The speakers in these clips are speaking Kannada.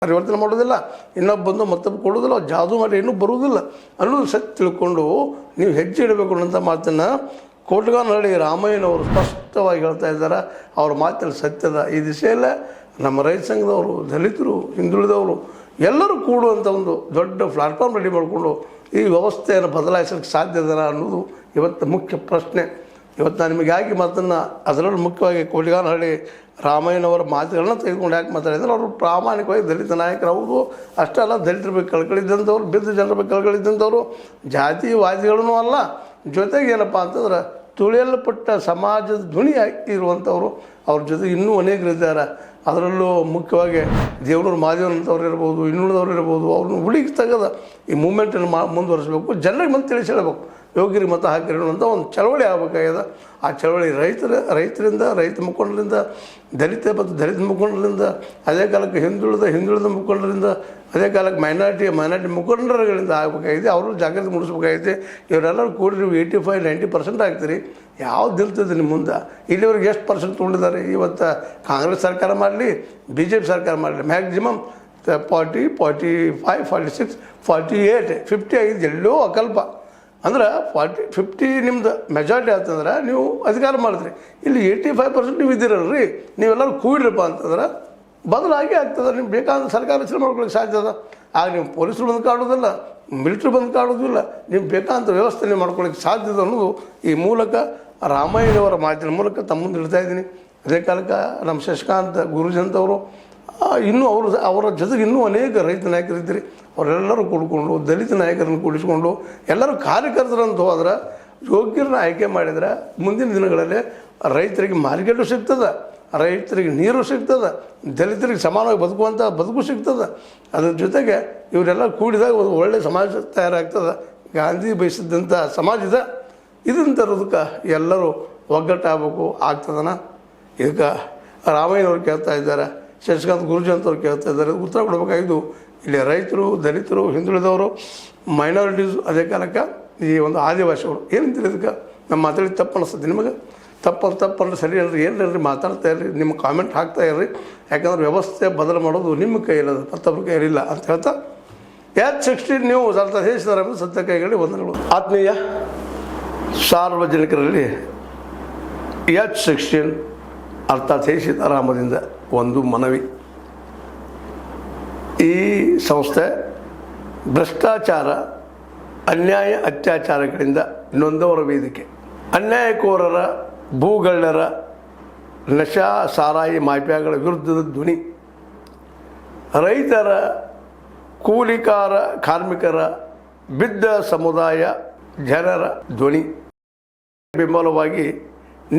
ಪರಿವರ್ತನೆ ಮಾಡೋದಿಲ್ಲ, ಇನ್ನೊಬ್ಬ ಬಂದು ಮತ್ತೊಬ್ಬ ಕೊಡೋದಿಲ್ಲ, ಜಾದು ಮಾಡಿ ಇನ್ನೂ ಬರುವುದಿಲ್ಲ ಅನ್ನೋದು ಸತ್ಯ ತಿಳ್ಕೊಂಡು ನೀವು ಹೆಜ್ಜೆ ಇಡಬೇಕು ಅನ್ನೋಂಥ ಮಾತನ್ನು ಕೋಟಗಾನಹಳ್ಳಿ ರಾಮಯ್ಯನವರು ಸ್ಪಷ್ಟವಾಗಿ ಹೇಳ್ತಾ ಇದ್ದಾರೆ. ಅವ್ರ ಮಾತಲ್ಲಿ ಸತ್ಯದ. ಈ ದಿಸೆಯಲ್ಲೇ ನಮ್ಮ ರೈತ ಸಂಘದವರು, ದಲಿತರು, ಹಿಂದುಳಿದವರು ಎಲ್ಲರೂ ಕೂಡುವಂಥ ಒಂದು ದೊಡ್ಡ ಪ್ಲಾಟ್ಫಾರ್ಮ್ ರೆಡಿ ಮಾಡಿಕೊಂಡು ಈ ವ್ಯವಸ್ಥೆಯನ್ನು ಬದಲಾಯಿಸಲಿಕ್ಕೆ ಸಾಧ್ಯದಲ್ಲ ಅನ್ನೋದು ಇವತ್ತು ಮುಖ್ಯ ಪ್ರಶ್ನೆ. ಇವತ್ತು ನಾನು ನಿಮಗಾಗಿ ಮಾತನ್ನು ಅದರಲ್ಲೂ ಮುಖ್ಯವಾಗಿ ಕೋಟಗಾನಹಳ್ಳಿ ರಾಮಯ್ಯನವರ ಮಾತುಗಳನ್ನ ತೆಗೆದುಕೊಂಡು ಯಾಕೆ ಮಾತಾಡಿದ್ರೆ, ಅವರು ಪ್ರಾಮಾಣಿಕವಾಗಿ ದಲಿತ ನಾಯಕರು. ಅವರು ಅಷ್ಟೇ ಅಲ್ಲ, ದಲಿತರ ಬಗ್ಗೆ ಕಳ್ಕಳಿದ್ದಂಥವ್ರು, ಬಿದ್ದ ಜನರ ಬಗ್ಗೆ ಕಳ್ಕಳಿದ್ದಂಥವ್ರು, ಜಾತಿವಾದಿಗಳೂ ಅಲ್ಲ, ಜೊತೆಗೆ ಏನಪ್ಪ ಅಂತಂದ್ರೆ ತುಳಿಯಲ್ಪಟ್ಟ ಸಮಾಜದ ಧ್ವನಿ ಇರುವಂಥವ್ರು. ಅವ್ರ ಜೊತೆ ಇನ್ನೂ ಅನೇಕರಿದ್ದಾರೆ. ಅದರಲ್ಲೂ ಮುಖ್ಯವಾಗಿ ದೇವನೂರು ಮಾದೇವನಂಥವ್ರು ಇರ್ಬೋದು, ಇನ್ನುಳಿದವ್ರು ಇರ್ಬೋದು. ಅವ್ರನ್ನ ಹುಡುಗಿ ತೆಗೆದ ಈ ಮೂಮೆಂಟನ್ನು ಮುಂದುವರಿಸಬೇಕು, ಜನರಿಗೆ ಮತ್ತೆ ತಿಳಿಸಿ ಹೇಳಬೇಕು. ಯೋಗ್ಯರಿಗೆ ಮತ ಹಾಕಿರಿ ಅನ್ನೋಂಥ ಒಂದು ಚಳವಳಿ ಆಗಬೇಕಾಗಿದೆ. ಆ ಚಳವಳಿ ರೈತರಿಂದ, ರೈತ ಮುಖಂಡರಿಂದ, ದಲಿತ ಮತ್ತು ದಲಿತ ಮುಖಂಡರಿಂದ, ಅದೇ ಕಾಲಕ್ಕೆ ಹಿಂದುಳಿದ ಮುಖಂಡರಿಂದ, ಅದೇ ಕಾಲಕ್ಕೆ ಮೈನಾರಿಟಿ ಮುಖಂಡರುಗಳಿಂದ ಆಗಬೇಕಾಗಿದೆ. ಅವರು ಜಾಗೃತಿ ಮೂಡಿಸ್ಬೇಕಾಗಿದೆ. ಇವರೆಲ್ಲರೂ ಕೂಡಿ ನೀವು 85-90% ಆಗ್ತೀರಿ. ಯಾವ್ದು ನಿಲ್ತದೆ ನಿಮ್ಮ ಮುಂದೆ? ಇಲ್ಲಿವರೆಗೆ ಎಷ್ಟು ಪರ್ಸೆಂಟ್ ತೊಗೊಂಡಿದ್ದಾರೆ? ಇವತ್ತು ಕಾಂಗ್ರೆಸ್ ಸರ್ಕಾರ ಮಾಡಲಿ, BJP ಸರ್ಕಾರ ಮಾಡಲಿ, ಮ್ಯಾಕ್ಸಿಮಮ್ 40, 45, 46, 48, 50 ಆಗಿದೆ. ಎಲ್ಲೋ ಅಕಲ್ಪ. ಅಂದ್ರೆ 40-50 ನಿಮ್ದು ಮೆಜಾರಿಟಿ ಆಯ್ತಂದ್ರೆ ನೀವು ಅಧಿಕಾರ ಮಾಡಿದ್ರಿ. ಇಲ್ಲಿ 85% ನೀವು ಇದ್ದೀರಲ್ರಿ. ನೀವೆಲ್ಲರೂ ಕೂಡಿರಪ್ಪ ಅಂತಂದ್ರೆ ಬದಲಾಗಿ ಆಗ್ತದೆ. ನಿಮ್ಗೆ ಬೇಕಾದ ಸರ್ಕಾರ ರಚನೆ ಮಾಡ್ಕೊಳ್ಳಿಕ್ಕೆ ಸಾಧ್ಯ ಅದ. ಆಗ ನೀವು ಪೊಲೀಸರು ಬಂದು ಕಾಡೋದಿಲ್ಲ, ಮಿಲಿಟ್ರಿ ಬಂದು ಕಾಡೋದಿಲ್ಲ, ನಿಮ್ಗೆ ಬೇಕಾದಂಥ ವ್ಯವಸ್ಥೆ ಮಾಡ್ಕೊಳ್ಳಿಕ್ಕೆ ಸಾಧ್ಯದ ಅನ್ನೋದು ಈ ಮೂಲಕ ರಾಮಯ್ಯನವರ ಮಾತಿನ ಮೂಲಕ ತಮ್ಮ ಮುಂದೆ ಇಡ್ತಾ ಇದ್ದೀನಿ. ಅದೇ ಕಾಲಕ್ಕೆ ನಮ್ಮ ಶಶಿಕಾಂತ್ ಗುರುಜಂತವರು, ಇನ್ನೂ ಅವರ ಜೊತೆಗೆ ಇನ್ನೂ ಅನೇಕ ರೈತ ನಾಯಕರಿದ್ದೀರಿ. ಅವರೆಲ್ಲರೂ ಕೂಡಿಕೊಂಡು ದಲಿತ ನಾಯಕರನ್ನು ಕೂಡಿಸ್ಕೊಂಡು ಎಲ್ಲರೂ ಕಾರ್ಯಕರ್ತರಂತ ಹೋದ್ರೆ, ಯೋಗ್ಯರನ್ನ ಆಯ್ಕೆ ಮಾಡಿದ್ರೆ ಮುಂದಿನ ದಿನಗಳಲ್ಲಿ ರೈತರಿಗೆ ಮಾರ್ಕೆಟು ಸಿಗ್ತದೆ, ರೈತರಿಗೆ ನೀರು ಸಿಗ್ತದೆ, ದಲಿತರಿಗೆ ಸಮಾನವಾಗಿ ಬದುಕುವಂಥ ಬದುಕು ಸಿಗ್ತದೆ. ಅದ್ರ ಜೊತೆಗೆ ಇವರೆಲ್ಲ ಕೂಡಿದಾಗ ಒಂದು ಒಳ್ಳೆಯ ಸಮಾಜ ತಯಾರಾಗ್ತದೆ. ಗಾಂಧಿ ಬಯಸಿದ್ದಂಥ ಸಮಾಜದ ಇದನ್ನು ತರೋದಕ್ಕೆ ಎಲ್ಲರೂ ಒಗ್ಗಟ್ಟಾಗಬೇಕು. ಆಗ್ತದನ? ಇದಕ್ಕೆ ರಾಮಯ್ಯನವ್ರು ಕೇಳ್ತಾ ಇದ್ದಾರೆ, ಶಶಿಕಾಂತ್ ಗುರುಜಿ ಅಂತವ್ರು ಕೇಳ್ತಾ ಇದ್ದಾರೆ. ಉತ್ತರ ಕೊಡಬೇಕಾಗಿದ್ದು ಇಲ್ಲಿ ರೈತರು, ದಲಿತರು, ಹಿಂದುಳಿದವರು, ಮೈನಾರಿಟೀಸು, ಅದೇ ಕಾಲಕ್ಕೆ ಈ ಒಂದು ಆದಿವಾಸಿಗಳು. ಏನಂತೀರಿ ಇದಕ್ಕೆ? ನಮ್ಮ ಮಾತಾಡಿ ತಪ್ಪು ಅನಿಸ್ತದೆ ನಿಮಗೆ? ತಪ್ಪಂದ್ರೆ ಸರಿ ಅಲ್ರಿ, ಏನು ಹೇಳ್ರಿ, ಮಾತಾಡ್ತಾ ಇರ್ರಿ, ನಿಮ್ಮ ಕಾಮೆಂಟ್ ಹಾಕ್ತಾ ಇರ್ರಿ. ಯಾಕಂದ್ರೆ ವ್ಯವಸ್ಥೆ ಬದಲು ಮಾಡೋದು ನಿಮ್ಮ ಕೈಯಲ್ಲದು, ಮತ್ತೊಬ್ಬರ ಕೈಯಲ್ಲಿಲ್ಲ ಅಂತ ಹೇಳ್ತಾ H16 ನೀವು ದೇಶದ ಸತ್ಯ ಕೈಗಳಲ್ಲಿ ವಂದನೆಗಳು. ಆತ್ಮೀಯ ಸಾರ್ವಜನಿಕರಲ್ಲಿ H16 ಅರ್ಥಾತ್ ಸೀತಾರಾಮದಿಂದ ಒಂದು ಮನವಿ. ಈ ಸಂಸ್ಥೆ ಭ್ರಷ್ಟಾಚಾರ, ಅನ್ಯಾಯ, ಅತ್ಯಾಚಾರಗಳಿಂದ ನೊಂದವರ ವೇದಿಕೆ. ಅನ್ಯಾಯಕೋರರ, ಭೂಗಳ್ಳರ, ನಶಾ ಸಾರಾಯಿ ಮಾಫಿಯಾಗಳ ವಿರುದ್ಧದ ಧ್ವನಿ. ರೈತರ, ಕೂಲಿಕಾರ, ಕಾರ್ಮಿಕರ, ಬಿದ್ದ ಸಮುದಾಯ ಜನರ ಧ್ವನಿ. ಬೆಂಬಲವಾಗಿ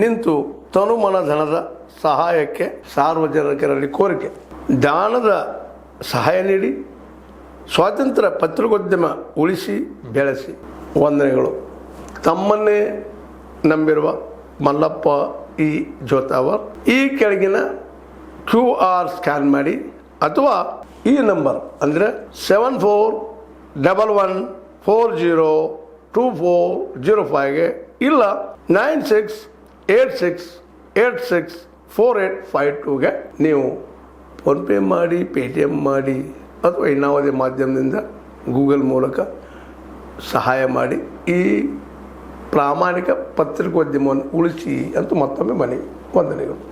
ನಿಂತು ತನುಮನ ಧನದ ಸಹಾಯಕ್ಕೆ ಸಾರ್ವಜನಿಕರಲ್ಲಿ ಕೋರಿಕೆ. ದಾನದ ಸಹಾಯ ನೀಡಿ ಸ್ವಾತಂತ್ರ್ಯ ಪತ್ರಿಕೋದ್ಯಮ ಉಳಿಸಿ ಬೆಳೆಸಿ. ವಂದನೆಗಳು. ತಮ್ಮನ್ನೇ ನಂಬಿರುವ ಮಲ್ಲಪ್ಪ ಇ ಜೋತಾವರ್. ಈ ಕೆಳಗಿನ QR ಸ್ಕ್ಯಾನ್ ಮಾಡಿ ಅಥವಾ ಈ ನಂಬರ್ ಅಂದರೆ 7411402405ಗೆ ಇಲ್ಲ 9686864852ಗೆ ನೀವು ಫೋನ್ಪೇ ಮಾಡಿ, ಪೇಟಿಎಮ್ ಮಾಡಿ ಅಥವಾ ಇನ್ನಾವುದೇ ಮಾಧ್ಯಮದಿಂದ ಗೂಗಲ್ ಮೂಲಕ ಸಹಾಯ ಮಾಡಿ ಈ ಪ್ರಾಮಾಣಿಕ ಪತ್ರಿಕೋದ್ಯಮವನ್ನು ಉಳಿಸಿ ಅಂತ ಮತ್ತೊಮ್ಮೆ ಮನವಿ. ವಂದನೆಗಳು.